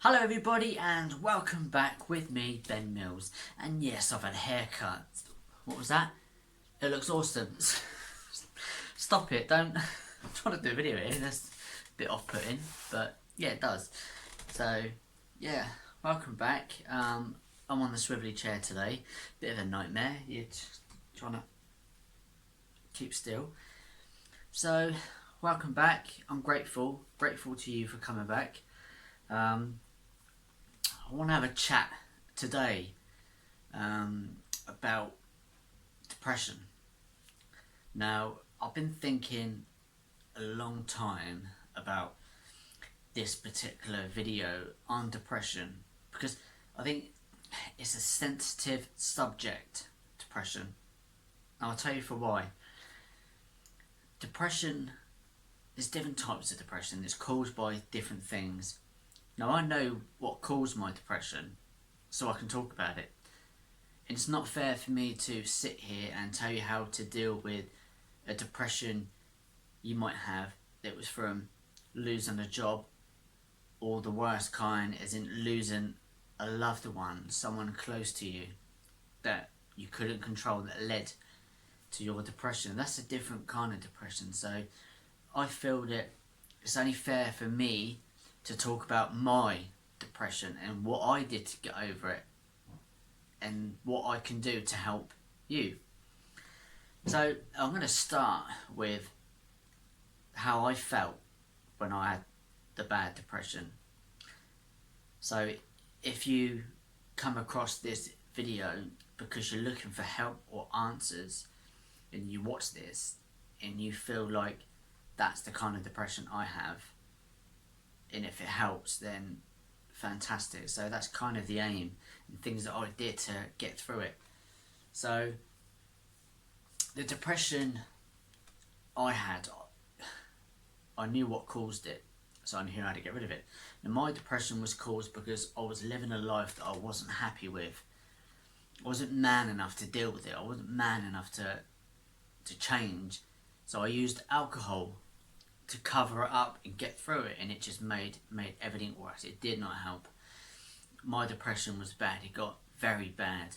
Hello everybody and welcome back with me, Ben Mills. And yes, I've had a haircut. What was that? It looks awesome. Stop it, don't. I'm trying to do a video here, that's a bit off-putting, but yeah, it does. So, yeah, welcome back. I'm on the swivelly chair today. Bit of a nightmare, you're trying to keep still. So, welcome back. I'm grateful to you for coming back. I want to have a chat today about depression. Now, I've been thinking a long time about this particular video on depression because I think it's a sensitive subject, depression. And I'll tell you for why. Depression, there's different types of depression. It's caused by different things. Now I know what caused my depression, so I can talk about it. And it's not fair for me to sit here and tell you how to deal with a depression you might have that was from losing a job, or the worst kind, as in losing a loved one, someone close to you that you couldn't control, that led to your depression. That's a different kind of depression. So I feel that it's only fair for me to talk about my depression and what I did to get over it and what I can do to help you. So I'm going to start with how I felt when I had the bad depression. So if you come across this video because you're looking for help or answers and you watch this and you feel like that's the kind of depression I have, and if it helps, then fantastic. So that's kind of the aim and things that I did to get through it. So the depression I had, I knew what caused it, so I knew how to get rid of it. Now my depression was caused because I was living a life that I wasn't happy with. I wasn't man enough to deal with it. I wasn't man enough to change. So I used alcohol to cover it up and get through it, and it just made everything worse. It did not help. My depression was bad. It got very bad,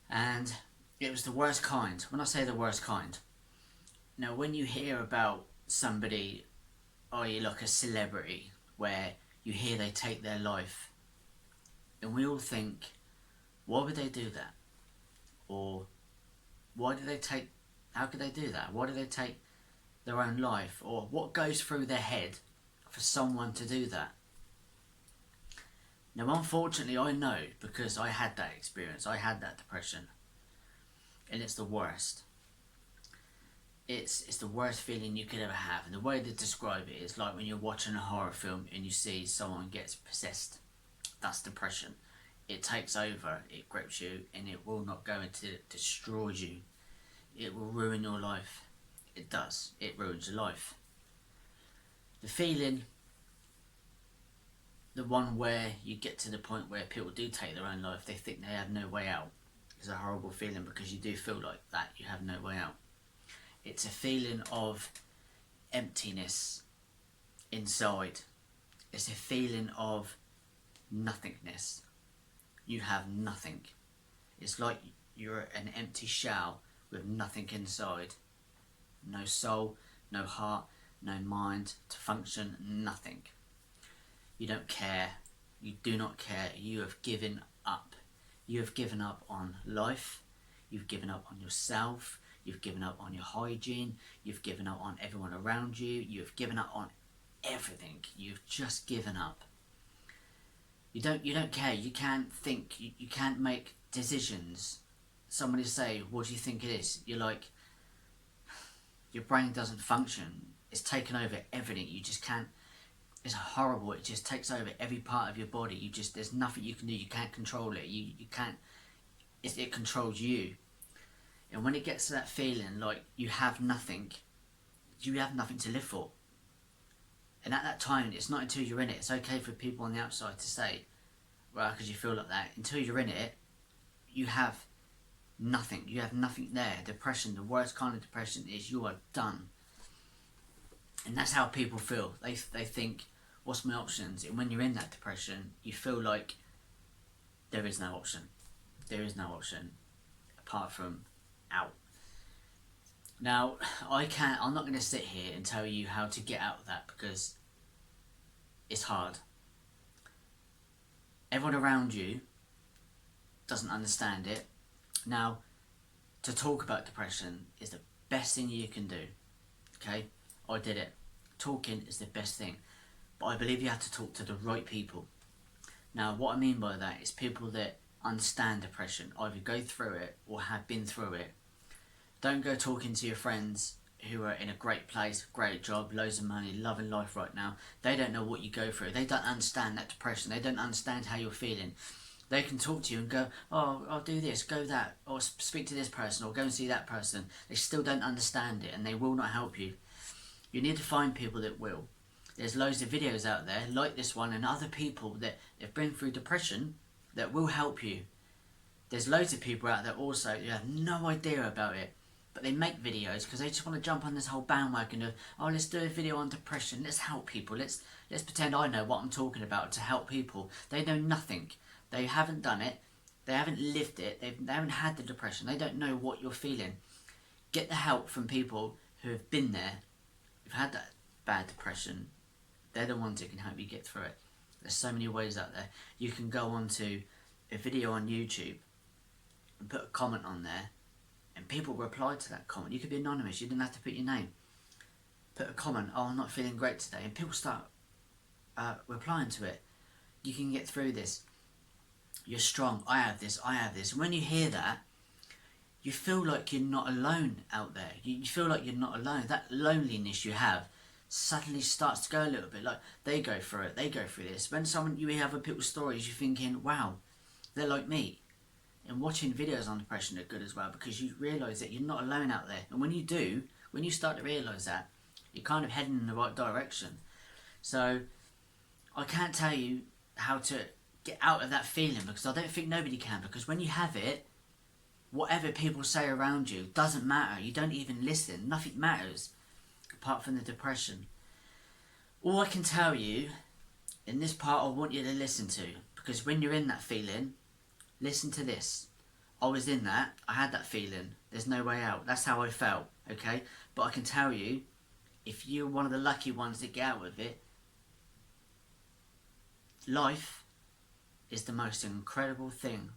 and it was the worst kind. When I say the worst kind, now when you hear about somebody, or you like a celebrity, where you hear they take their life, and we all think, why would they do that? Or why do they take, how could they do that? Why do they take their own life? Or what goes through their head for someone to do that? Now unfortunately I know, because I had that experience. I had that depression, and it's the worst. It's the worst feeling you could ever have. And the way to describe it is like when you're watching a horror film and you see someone gets possessed. That's depression. It takes over, it grips you, and it will not go into destroy you. It will ruin your life. It does. It ruins your life. The feeling, the one where you get to the point where people do take their own life, they think they have no way out, is a horrible feeling, because you do feel like that, you have no way out. It's a feeling of emptiness inside. It's a feeling of nothingness. You have nothing. It's like you're an empty shell with nothing inside. No soul, no heart, no mind to function, nothing. You don't care. You do not care. You have given up. You have given up on life. You've given up on yourself. You've given up on your hygiene. You've given up on everyone around you. You've given up on everything. You've just given up. You don't care. You can't think. You can't make decisions. Somebody say, what do you think it is? You're like, your brain doesn't function. It's taken over everything. You just can't. It's horrible. It just takes over every part of your body. There's nothing you can do. You can't control it. You can't. It controls you. And when it gets to that feeling like you have nothing to live for. And at that time, it's not until you're in it. It's okay for people on the outside to say, well, because you feel like that. Until you're in it, you have nothing. You have nothing there. Depression, the worst kind of depression, is you are done. And that's how people feel. They think, what's my options? And when you're in that depression, you feel like there is no option. There is no option apart from out. Now, I'm not going to sit here and tell you how to get out of that, because it's hard. Everyone around you doesn't understand it. Now, to talk about depression is the best thing you can do. Okay? I did it. Talking is the best thing. But I believe you have to talk to the right people. Now, what I mean by that is people that understand depression, either go through it or have been through it. Don't go talking to your friends who are in a great place, great job, loads of money, loving life right now. They don't know what you go through. They don't understand that depression. They don't understand how you're feeling. They can talk to you and go, oh, I'll do this, go that, or speak to this person, or go and see that person. They still don't understand it, and they will not help you. You need to find people that will. There's loads of videos out there, like this one, and other people that have been through depression that will help you. There's loads of people out there also who have no idea about it, but they make videos because they just want to jump on this whole bandwagon of, oh, let's do a video on depression, let's help people, let's pretend I know what I'm talking about to help people. They know nothing. They haven't done it, they haven't lived it, they haven't had the depression, they don't know what you're feeling. Get the help from people who have been there, who've had that bad depression. They're the ones that can help you get through it. There's so many ways out there. You can go onto a video on YouTube and put a comment on there, and people reply to that comment. You could be anonymous, you didn't have to put your name. Put a comment, oh, I'm not feeling great today, and people start replying to it. You can get through this. You're strong, I have this, I have this. And when you hear that, you feel like you're not alone out there. You feel like you're not alone. That loneliness you have suddenly starts to go a little bit, like they go through it, they go through this. When you hear other people's stories, you're thinking, wow, they're like me. And watching videos on depression are good as well, because you realise that you're not alone out there. And when you do, when you start to realise that, you're kind of heading in the right direction. So I can't tell you how to get out of that feeling, because I don't think nobody can, because when you have it, whatever people say around you doesn't matter. You don't even listen. Nothing matters apart from the depression. All I can tell you in this part I want you to listen to, because when you're in that feeling, listen to this. I was in that, I had that feeling, there's no way out. That's how I felt, okay? But I can tell you, if you're one of the lucky ones that get out of it, life is the most incredible thing.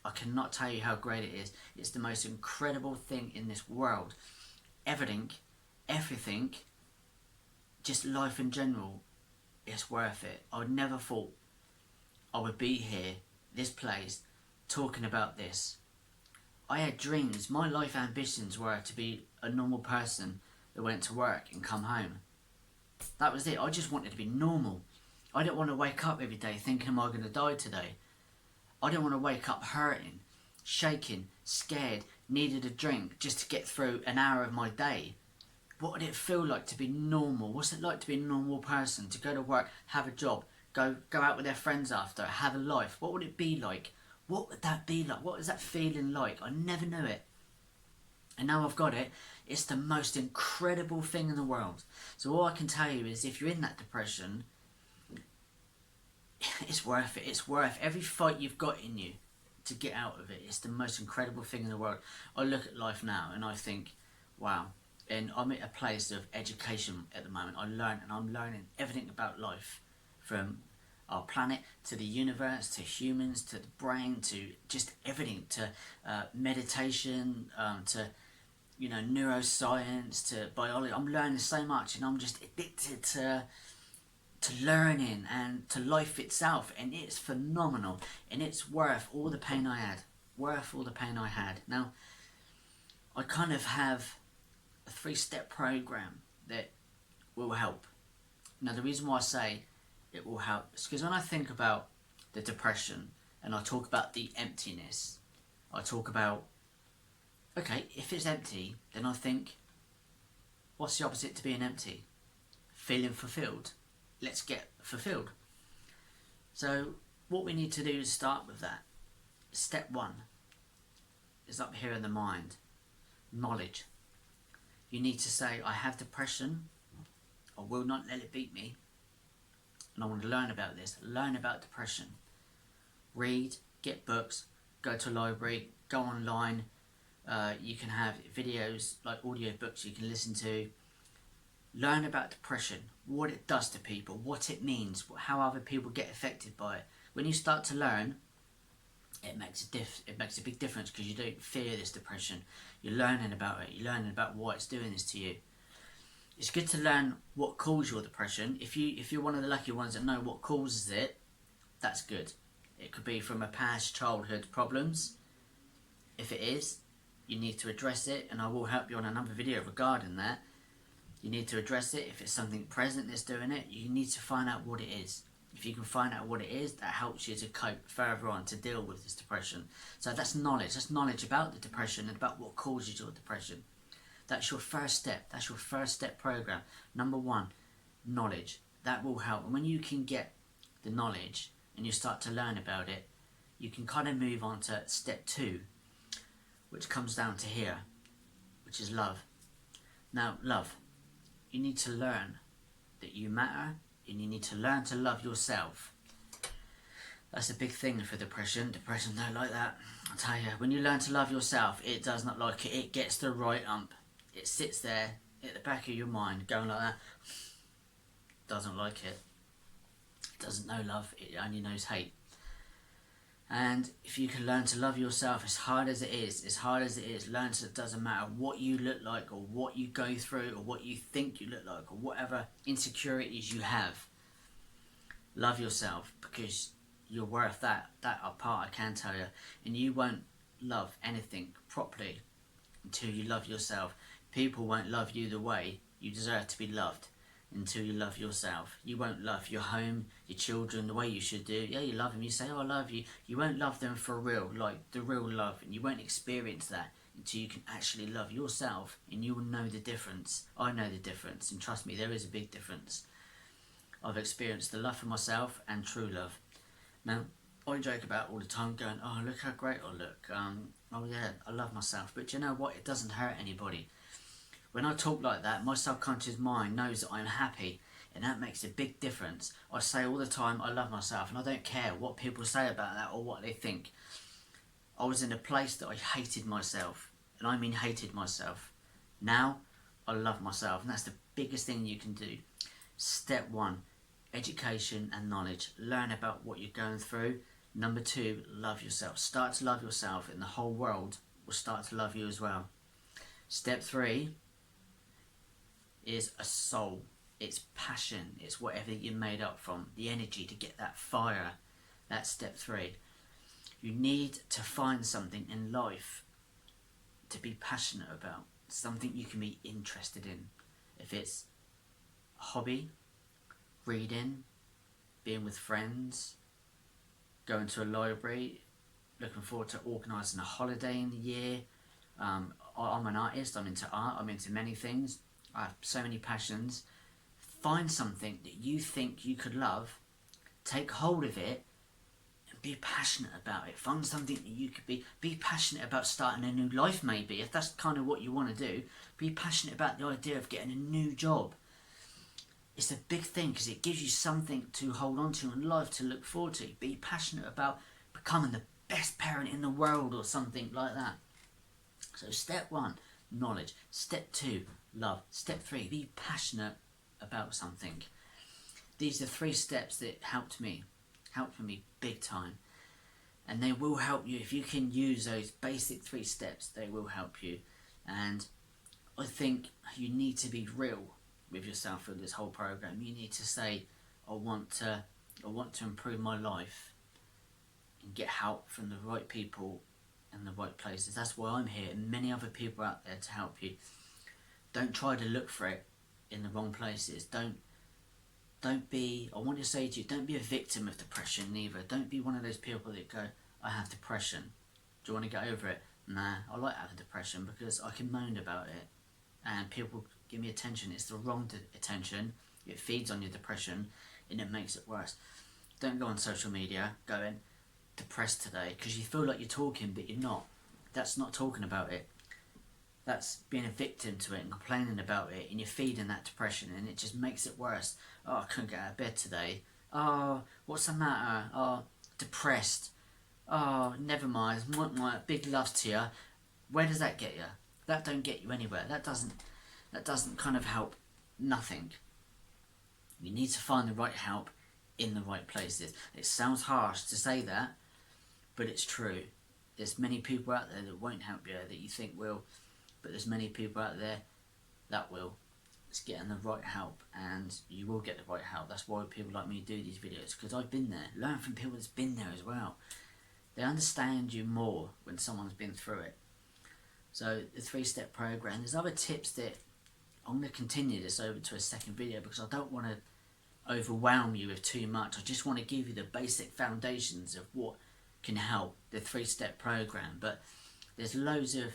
I cannot tell you how great it is. It's the most incredible thing in this world. Everything, just life in general, is worth it. I never thought I would be here, this place, talking about this. I had dreams. My life ambitions were to be a normal person that went to work and come home. That was it. I just wanted to be normal. I didn't want to wake up every day thinking, am I going to die today? I didn't want to wake up hurting, shaking, scared, needed a drink just to get through an hour of my day. What would it feel like to be normal? What's it like to be a normal person? To go to work, have a job, go out with their friends after, have a life. What would it be like? What would that be like? What is that feeling like? I never knew it. And now I've got it. It's the most incredible thing in the world. So all I can tell you is, if you're in that depression, it's worth it. It's worth every fight you've got in you to get out of it. It's the most incredible thing in the world. I look at life now and I think, wow. And I'm at a place of education at the moment. I'm learning everything about life, from our planet to the universe to humans to the brain to just everything, to meditation, to neuroscience, to biology. I'm learning so much, and I'm just addicted to learning and to life itself, and it's phenomenal, and it's worth all the pain I had. Now, I kind of have a 3-step program that will help. Now, the reason why I say it will help is because when I think about the depression and I talk about the emptiness, I talk about, okay, if it's empty, then I think, what's the opposite to being empty? Feeling fulfilled. Let's get fulfilled. So what we need to do is start with that. Step 1 is up here in the mind. Knowledge. You need to say, I have depression. I will not let it beat me. And I want to learn about this, learn about depression. Read, get books, go to a library, go online. You can have videos like audio books you can listen to. Learn about depression, what it does to people, what it means, how other people get affected by it. When you start to learn, it makes a big difference, because you don't fear this depression. You're learning about it. You're learning about why it's doing this to you. It's good to learn what caused your depression. If you're one of the lucky ones that know what causes it, that's good. It could be from a past childhood problems. If it is, you need to address it, and I will help you on another video regarding that. You need to address it. If it's something present that's doing it, you need to find out what it is. If you can find out what it is, that helps you to cope further on, to deal with this depression. So that's knowledge. That's knowledge about the depression and about what causes your depression. That's your first step. That's your first step program. Number 1, knowledge. That will help. And when you can get the knowledge and you start to learn about it, you can kind of move on to step 2, which comes down to here, which is love. Now, love. You need to learn that you matter, and you need to learn to love yourself. That's a big thing for depression. Depression don't like that. I'll tell you, when you learn to love yourself, it does not like it. It gets the right ump. It sits there at the back of your mind going like that. Doesn't like it. It doesn't know love. It only knows hate. And if you can learn to love yourself, as hard as it is, learn to, it doesn't matter what you look like or what you go through or what you think you look like or whatever insecurities you have. Love yourself, because you're worth that apart, I can tell you. And you won't love anything properly until you love yourself. People won't love you the way you deserve to be loved until you love yourself. You won't love your home, your children, the way you should do. Yeah, you love them, you say, oh, I love you. You won't love them for real, like the real love, and you won't experience that until you can actually love yourself, and you will know the difference. I know the difference, and trust me, there is a big difference. I've experienced the love for myself and true love. Now, I joke about all the time going, oh, look how great I look. Oh yeah, I love myself. But you know what? It doesn't hurt anybody. When I talk like that, my subconscious mind knows that I'm happy, and that makes a big difference. I say all the time, I love myself, and I don't care what people say about that or what they think. I was in a place that I hated myself, and I mean hated myself. Now, I love myself, and that's the biggest thing you can do. Step 1, education and knowledge. Learn about what you're going through. Number 2, love yourself. Start to love yourself, and the whole world will start to love you as well. Step 3 is a soul. It's passion. It's whatever you're made up from. The energy to get that fire. That's step 3. You need to find something in life to be passionate about. Something you can be interested in. If it's a hobby, reading, being with friends, going to a library, looking forward to organising a holiday in the year. I'm an artist. I'm into art. I'm into many things. I have so many passions. Find something that you think you could love, take hold of it, and be passionate about it. Find something that you could be passionate about starting a new life, maybe, if that's kind of what you want to do. Be passionate about the idea of getting a new job. It's a big thing, because it gives you something to hold on to in life, to look forward to. Be passionate about becoming the best parent in the world or something like that. So step 1, knowledge. Step 2, love. Step 3, be passionate about something. These are 3 steps that helped me big time, and they will help you. If you can use those basic 3 steps, they will help you. And I think you need to be real with yourself through this whole program. You need to say, I want to improve my life and get help from the right people and the right places. That's why I'm here, and many other people out there to help you. Don't try to look for it in the wrong places. Don't be, I want to say to you, don't be a victim of depression neither. Don't be one of those people that go, I have depression. Do you want to get over it? Nah, I like having depression because I can moan about it and people give me attention. It's the wrong attention. It feeds on your depression and it makes it worse. Don't go on social media going, depressed today, because you feel like you're talking but you're not. That's not talking about it. that's being a victim to it and complaining about it, and you're feeding that depression, and it just makes it worse. Oh, I couldn't get out of bed today. Oh, what's the matter? Oh, depressed. Oh, never mind. My big love to you. Where does that get you? That don't get you anywhere. That doesn't kind of help nothing. You need to find the right help in the right places. It sounds harsh to say that, but it's true. There's many people out there that won't help you, that you think will, but there's many people out there that will. It's getting the right help, and you will get the right help. That's why people like me do these videos, because I've been there. Learn from people that's been there as well. They understand you more when someone's been through it. So the 3-step program, there's other tips that I'm going to continue this over to a second video, because I don't want to overwhelm you with too much. I just want to give you the basic foundations of what can help the 3-step program. But there's loads of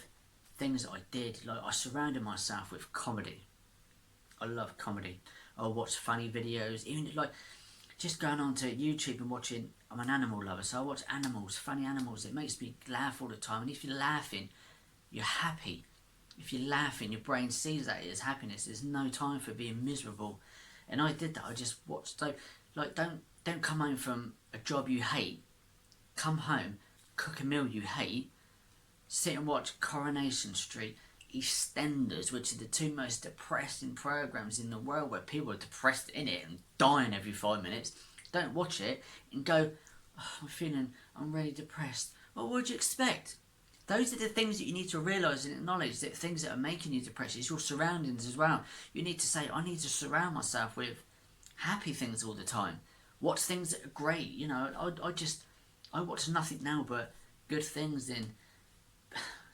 things that I did. Like, I surrounded myself with comedy. I love comedy. I watch funny videos, even like just going on to YouTube and watching. I'm an animal lover, so I watch animals, funny animals. It makes me laugh all the time, and if you're laughing, you're happy. If you're laughing, your brain sees that as happiness. There's no time for being miserable. And I did that. I just watched. Like, don't come home from a job you hate. Come home, cook a meal you hate, sit and watch Coronation Street, EastEnders, which are the 2 most depressing programs in the world, where people are depressed in it and dying every 5 minutes. Don't watch it and go, oh, I'm really depressed. Well, what do you expect? Those are the things that you need to realise and acknowledge, that things that are making you depressed. It's your surroundings as well. You need to say, I need to surround myself with happy things all the time. Watch things that are great. You know, I watch nothing now but good things in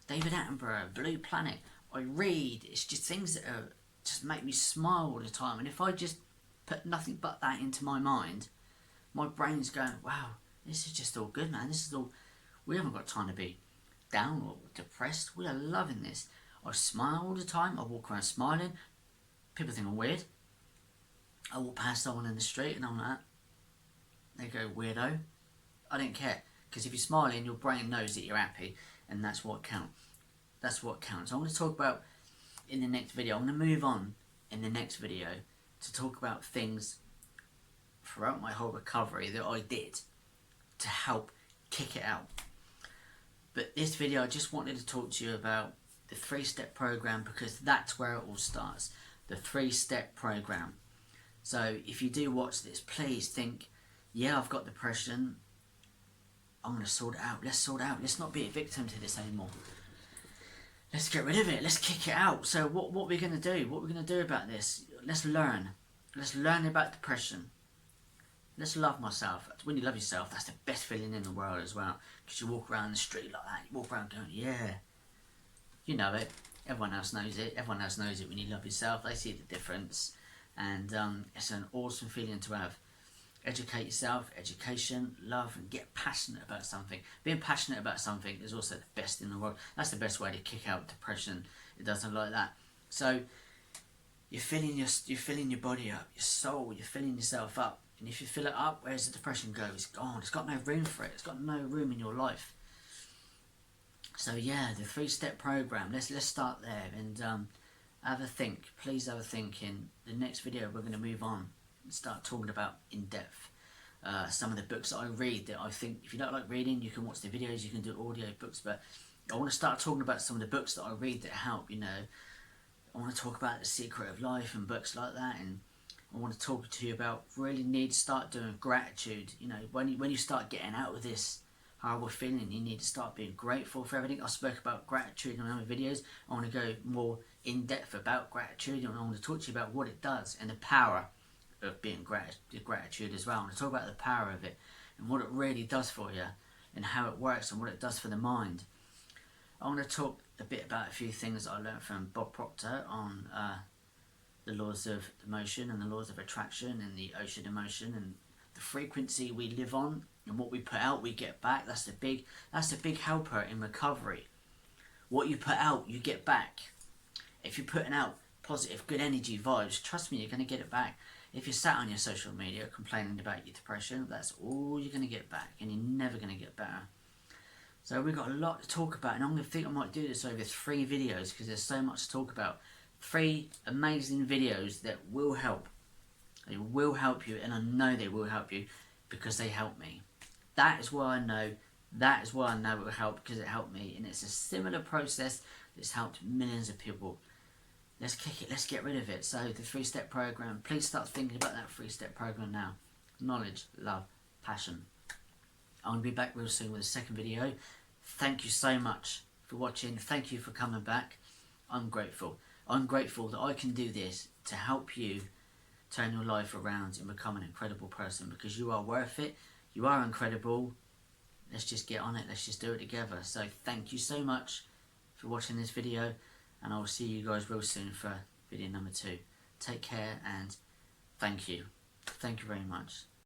David Attenborough, Blue Planet. I read. It's just things that are just make me smile all the time. And if I just put nothing but that into my mind, my brain's going, wow, this is just all good, man. This is all. We haven't got time to be down or depressed. We are loving this. I smile all the time. I walk around smiling. People think I'm weird. I walk past someone in the street and I'm like, they go, weirdo. I don't care, because if you're smiling, your brain knows that you're happy, and that's what counts. That's what counts. I'm going to talk about in the next video. I'm going to move on in the next video to talk about things throughout my whole recovery that I did to help kick it out. But this video, I just wanted to talk to you about the 3-step program, because that's where it all starts. The 3-step program. So if you do watch this, please think, yeah, I've got depression. I'm going to sort it out. Let's sort it out. Let's not be a victim to this anymore. Let's get rid of it. Let's kick it out. So what we're going to do? What we're going to do about this? Let's learn. Let's learn about depression. Let's love myself. When you love yourself, that's the best feeling in the world as well. Because you walk around the street like that. You walk around going, yeah. You know it. Everyone else knows it. Everyone else knows it when you love yourself. They see the difference. And it's an awesome feeling to have. Educate yourself, education, love, and get passionate about something. Being passionate about something is also the best in the world. That's the best way to kick out depression. It doesn't like that. So you're filling your body up, your soul. You're filling yourself up, and if you fill it up, where's the depression go? It's gone. It's got no room for it. It's got no room in your life. So yeah, the 3-step program. Let's start there and have a think. Please have a think. In the next video, we're going to move on. Start talking about in depth some of the books that I read that I think, if you don't like reading, you can watch the videos, you can do audio books, but I want to start talking about some of the books that I read that help. You know, I want to talk about The Secret of Life and books like that, and I want to talk to you about really need to start doing gratitude. You know, when you start getting out of this horrible feeling, you need to start being grateful for everything. I spoke about gratitude in other videos. I want to go more in depth about gratitude, and I want to talk to you about what it does and the power of being gratitude as well. I want to talk about the power of it and what it really does for you and how it works and what it does for the mind. I want to talk a bit about a few things that I learned from Bob Proctor on the laws of emotion and the laws of attraction and the ocean emotion and the frequency we live on, and what we put out we get back. That's a big helper in recovery. What you put out you get back. If you're putting out positive, good energy, vibes, trust me, you're going to get it back. If you're sat on your social media complaining about your depression, that's all you're going to get back, and you're never going to get better. So we've got a lot to talk about, and I'm going to think I might do this over 3 videos because there's so much to talk about. 3 amazing videos that will help. They will help you, and I know they will help you because they help me. That is why I know. That is why I know it will help, because it helped me, and it's a similar process that's helped millions of people. Let's kick it. Let's get rid of it. So the 3-step program. Please start thinking about that 3-step program now. Knowledge, love, passion. I'm going to be back real soon with a second video. Thank you so much for watching. Thank you for coming back. I'm grateful. I'm grateful that I can do this to help you turn your life around and become an incredible person, because you are worth it. You are incredible. Let's just get on it. Let's just do it together. So thank you so much for watching this video, and I will see you guys real soon for video number 2. Take care, and thank you. Thank you very much.